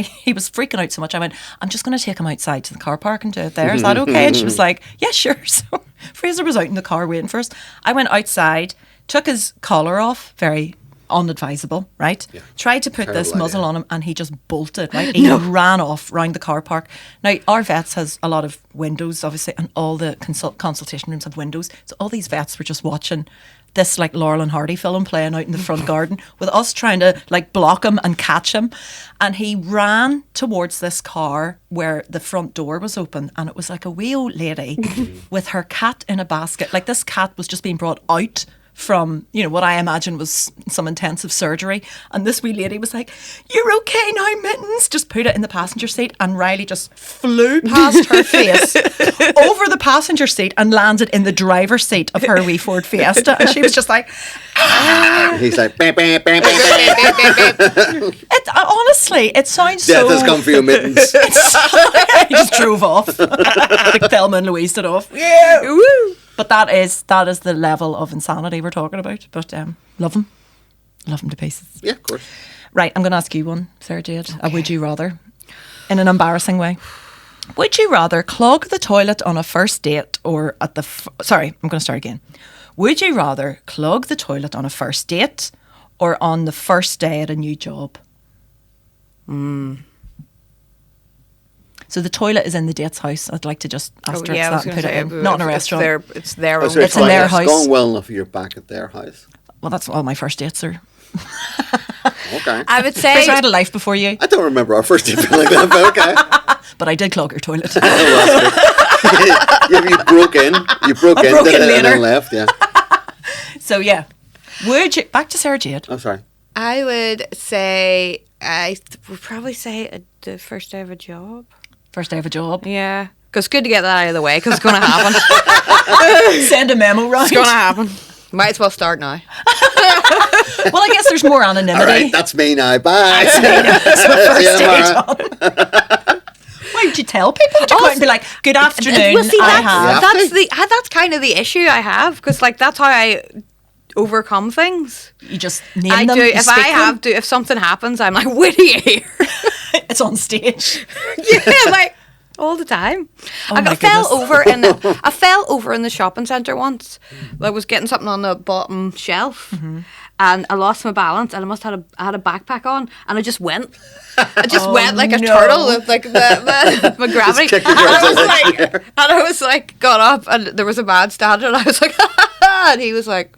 he was freaking out so much. I went, I'm just going to take him outside to the car park and do it there. Is that okay? And she was like, yeah, sure. So Fraser was out in the car waiting for us. I went outside, took his collar off, very unadvisable, right? Yeah. Tried to put this muzzle on him and he just bolted, right? He ran off round the car park. Now, our vets has a lot of windows, obviously, and all the consultation rooms have windows. So all these vets were just watching this like Laurel and Hardy film playing out in the front garden with us trying to like block him and catch him. And he ran towards this car where the front door was open, and it was like a wee old lady with her cat in a basket. Like, this cat was just being brought out from, you know, what I imagine was some intensive surgery. And this wee lady was like, you're okay now, Mittens. Just put it in the passenger seat. And Riley just flew past her face over the passenger seat and landed in the driver's seat of her wee Ford Fiesta. And she was just like, ah. He's like, bam, bam, bam, bam, bam. Honestly, it sounds Death so... has come for you, Mittens. He just drove off. Like Thelma and Louise did off. Yeah. Woo. But that is the level of insanity we're talking about. But love him to pieces. Yeah, of course. Right, I'm going to ask you one, Sara Jade. Okay. Would you rather, in an embarrassing way, would you rather clog the toilet on a first date or at the... Sorry, I'm going to start again. Would you rather clog the toilet on a first date or on the first day at a new job? So the toilet is in the date's house. I'd like to just asterisk that and put it in. Not in a restaurant. It's their It's in their house. It's gone well enough you're back at their house. Well, that's all my first dates are. Okay. I would say... Fraser, I had a life before you. I don't remember our first date being like that, but okay. But I did clog your toilet. Yeah, you broke in, broke in and later. then left, yeah. So, yeah. Would you... Back to Sara Jade. I'm sorry. I would say... I would probably say the first day of a job. First day of a job. Yeah. Because it's good to get that out of the way, because it's going to happen. Send a memo round. It's going to happen. Might as well start now. Well, I guess there's more anonymity. All right, that's me now. Bye. That's my first See you day job. Why would you tell people? Would you go out and be like, good afternoon, Well, see, I have... that's kind of the issue I have, because like that's how I overcome things. You just name I them. do. you If speak I have them. to, if something happens, I'm like, what are you here? It's on stage. Yeah, like all the time. Oh I my fell goodness. over in the shopping centre once. I was getting something on the bottom shelf. Mm-hmm. And I lost my balance, and I had a backpack on, and I just went. I just went like a no. turtle with like my gravity. kicked And your I was legs like, and I was like, got up, and there was a man standing, and I was like, and he was like,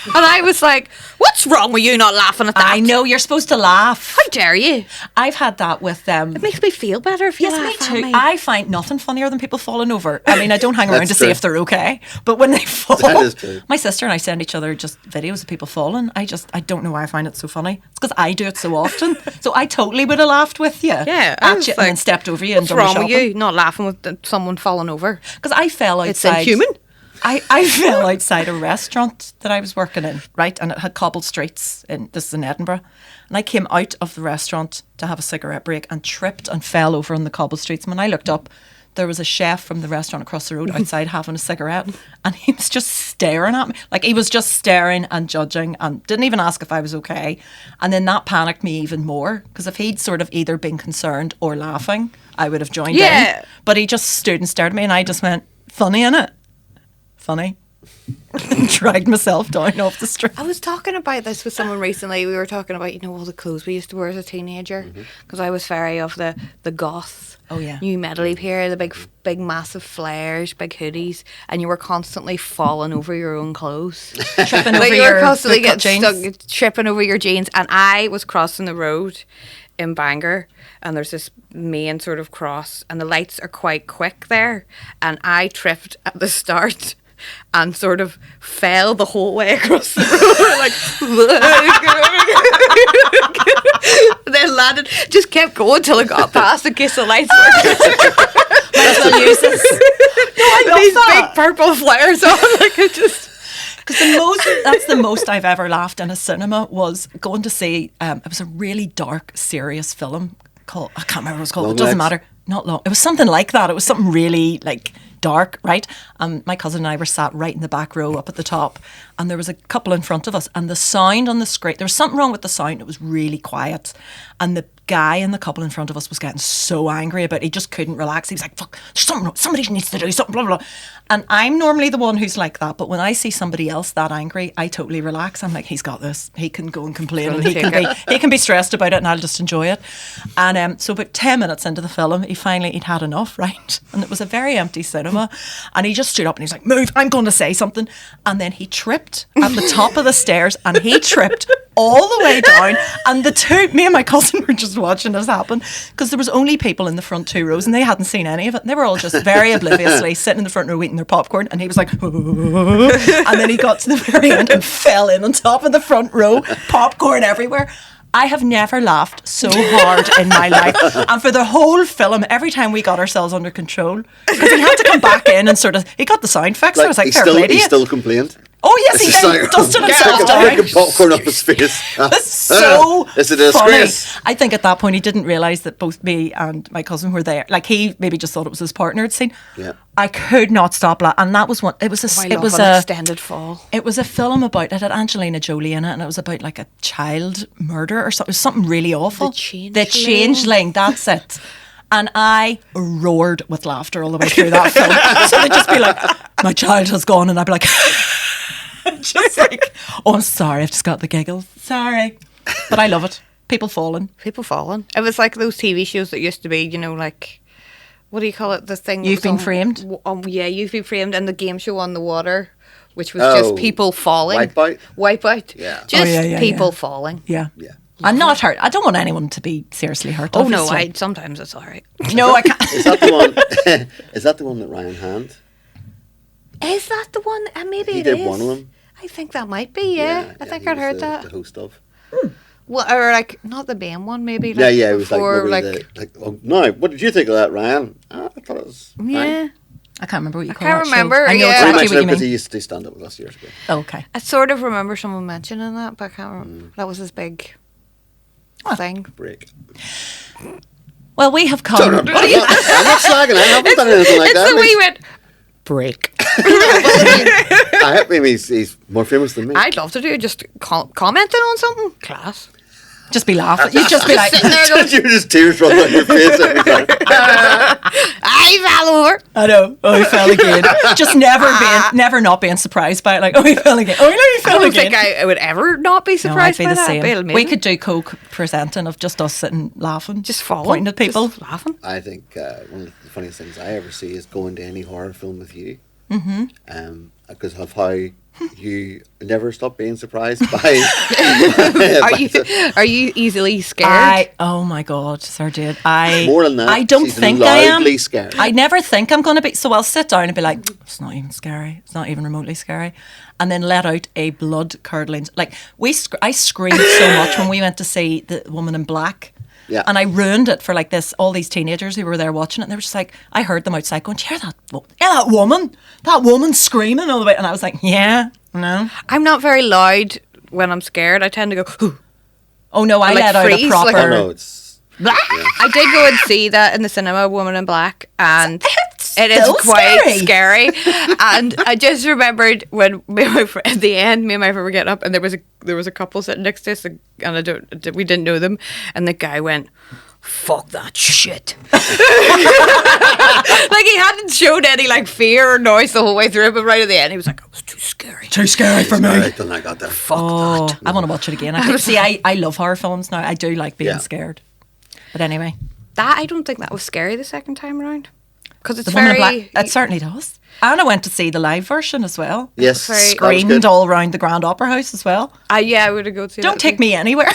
and I was like, what's wrong with you not laughing at that? I know, you're supposed to laugh. How dare you? I've had that with them. It makes me feel better if you Yes, me laugh too. at me. I find nothing funnier than people falling over. I mean, I don't hang around to That's see true. if they're okay, but when they fall, That is true. my sister and I send each other just videos of people falling. I don't know why I find it so funny. It's because I do it so often. So I totally would have laughed with you. Yeah, I at was you, like, and then stepped over you and What's done wrong the with shopping. you not laughing with someone falling over? Because I fell It's outside. inhuman. I fell outside a restaurant that I was working in, right? And it had cobbled streets. This is in Edinburgh. And I came out of the restaurant to have a cigarette break and tripped and fell over on the cobbled streets. And when I looked up, there was a chef from the restaurant across the road outside having a cigarette, and he was just staring at me. Like, he was just staring and judging and didn't even ask if I was okay. And then that panicked me even more, because if he'd sort of either been concerned or laughing, I would have joined in. But he just stood and stared at me, and I just went, funny, innit? Funny. Dragged myself down off the street. I was talking about this with someone recently. We were talking about, you know, all the clothes we used to wear as a teenager, because I was very of the goth, new metal-y period, the big massive flares, big hoodies, and you were constantly falling over your own clothes. Tripping over you were constantly getting jeans. stuck, tripping over your jeans. And I was crossing the road in Bangor, and there's this main sort of cross, and the lights are quite quick there, and I tripped at the start and sort of fell the whole way across the road, like, and then landed, just kept going till I got past in case the lights were. Might as well use this. No, I love these that. big purple flares on, like, it just. Because that's the most I've ever laughed in a cinema was going to see, it was a really dark, serious film called, I can't remember what it was called, Long it doesn't Legs? matter. Not long. It was something like that. It was something really, like, dark, right? My cousin and I were sat right in the back row up at the top, and there was a couple in front of us, and the sound on the screen, there was something wrong with the sound. It was really quiet, and the guy in the couple in front of us was getting so angry about it, he just couldn't relax. He was like, fuck, there's something wrong. Somebody needs to do something, blah, blah, blah. And I'm normally the one who's like that, but when I see somebody else that angry, I totally relax. I'm like, he's got this. He can go and complain, and he can be stressed about it, and I'll just enjoy it. And so about 10 minutes into the film, he'd had enough, right? And it was a very empty cinema, and he just stood up and he's like, move, I'm going to say something. And then he tripped at the top of the stairs, and he tripped all the way down, and me and my cousin were just watching this happen, because there was only people in the front 2 rows, and they hadn't seen any of it, and they were all just very obliviously sitting in the front row eating their popcorn, and he was like, and then he got to the very end and fell in on top of the front row, popcorn everywhere. I have never laughed so hard in my life. And for the whole film, every time we got ourselves under control, because he had to come back in and sort of, he got the sound fixed. Like, I was like, he still complained. Oh yes, he It's did. like, Dusted himself taking down. popcorn off his face. That's so It's a funny. disgrace. I think at that point he didn't realise that both me and my cousin were there. Like, he maybe just thought it was his partner had seen. Yeah. I could not stop laughing, and that was one. It was I it love was an a extended fall. It was a film about, it had Angelina Jolie in it, and it was about like a child murder or something. It was something really awful. The Changeling, that's it. And I roared with laughter all the way through that film. So they'd just be like, my child has gone, and I'd be like, just like, oh, I'm sorry, I've just got the giggles. Sorry. But I love it. People falling. It was like those TV shows that used to be, you know, like, what do you call it? The thing. You've Been Framed? Yeah, You've Been Framed, and the game show on the water, which was just people falling. Wipeout. Yeah. Just people falling. Yeah. Yeah. I'm not hurt. I don't want anyone to be seriously hurt. Oh no, obviously. sometimes it's all right. No, I can't. Is that the one? Is that the one that Ryan Hand? Is that the one? Maybe He it did is. one of them. I think that might be. Yeah, I think he I'd was heard the that. host of. Well, or like not the BAM one, maybe. Yeah, Like yeah. It was before, like oh, no. What did you think of that, Ryan? I thought it was yeah. fine. I can't remember what you call can't that show. remember, I know yeah. Pretty exactly much what you because he mean. used to do stand up with us years ago. Okay. I sort of remember someone mentioning that, but I can't remember. That was his big thing. Break. Well, we have come. Shut up. I'm not slagging. I haven't done anything like It's that. the way we went break. I hope maybe he's more famous than me. I'd love to do just commenting on something. Class. Just be laughing. You'd just be like, Sitting there going, You're just tears rolling down your face every time. I fell over. I know. Oh, he fell again. Just never not being surprised by it. Like, oh, he fell again. Oh, no, he I fell don't again. think I would ever not be No, I'd surprised be by the that. same. It'd be We amazing. could do Coke presenting of just us sitting laughing, just falling, pointing at people. just laughing. I think one of the funniest things I ever see is going to any horror film with you. Mm-hmm. Because of how you never stop being surprised by. Are you easily scared? Oh my God, Sara Jade. More than that, I don't she's think I am. loudly scared. I never think I'm going to be. So I'll sit down and be like, it's not even scary. It's not even remotely scary. And then let out a blood curdling. Like, I screamed so much when we went to see The Woman in Black. Yeah. And I ruined it for like all these teenagers who were there watching it, and they were just like, I heard them outside going, hear that woman screaming all the way, and I was like, yeah, no. I'm not very loud when I'm scared. I tend to go, "Ooh." Oh no, I Like let out a freeze, proper. like- I know it's. I did go and see that in the cinema, Woman in Black, and it is still quite scary. And I just remembered when at the end, me and my friend were getting up, and there was a couple sitting next to us, and we didn't know them, and the guy went, "Fuck that shit." Like he hadn't showed any like fear or noise the whole way through, but right at the end he was like, "It was too scary. Too scary for me." I don't like that. Fuck that. I want to watch it again. I love horror films now. I do like being scared. But anyway. That I don't think that was scary the second time around. Because it's The Woman in very... Black, it certainly does. Anna went to see the live version as well. Yes, Very- that was Screamed good. all around the Grand Opera House as well. yeah, I would have go to Don't take me anywhere.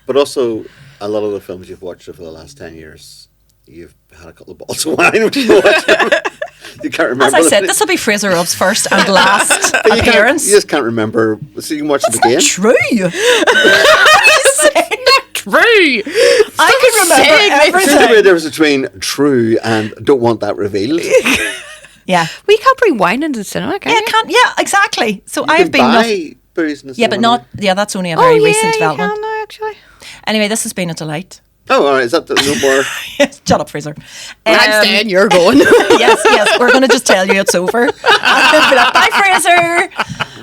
But also, a lot of the films you've watched over the last 10 years, you've had a couple of bottles of wine when you watch them. You can't remember. As I said, this will be Frazer Robb's first and last But you appearance. just can't remember. So you can watch it again. True. True. I can remember There's a everything. difference between true and don't want that revealed. Yeah. We can't bring wine into the cinema, can Yeah, you? can't. Yeah, exactly. So You I've can been. buy booze in the Yeah, but cinema. not. Yeah, that's only a Oh, very yeah, recent you development. can now, actually. Anyway, this has been a delight. Oh, all right. Is that no more? Shut up, Fraser. I'm staying, you're going. yes. We're going to just tell you it's over. Be like, bye, Fraser.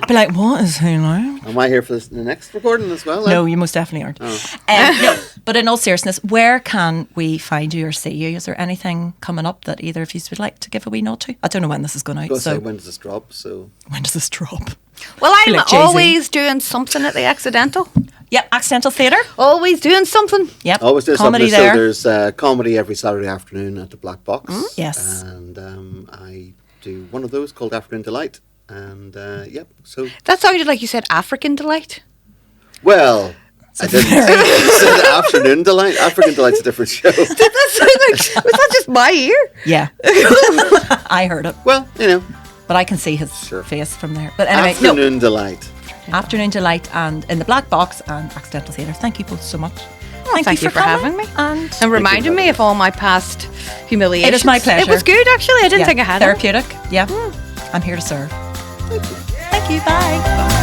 Be like, what is he now? Am I here for the next recording as well? No, you most definitely aren't. No, but in all seriousness, where can we find you or see you? Is there anything coming up that either of you would like to give a wee nod to? I don't know when this is going out. Go So say, when does this drop? So when does this drop? Well, I'm Like Jay-Z. always doing something at the Accidental. Yep, Accidental Theatre. Always doing something. Yep, always there's comedy something. there. So there's comedy every Saturday afternoon at the Black Box. Yes. And I do one of those called African Delight. And yep. So That sounded like you said African Delight. well. I didn't say the Afternoon Delight. African Delight's a different show. That sounded like, was that just my ear? Yeah, I heard it, Well, you know, but I can see his Sure. face from there. But anyway, no. Afternoon Delight. Afternoon Delight and in the Black Box and Accidental Theatre. Thank you both so much. Thank you for coming having me. And Reminding me of all my past humiliations. It is my pleasure. It was good, actually. I didn't think I had it. therapeutic. Yeah, I'm here to serve. Thank you. Bye.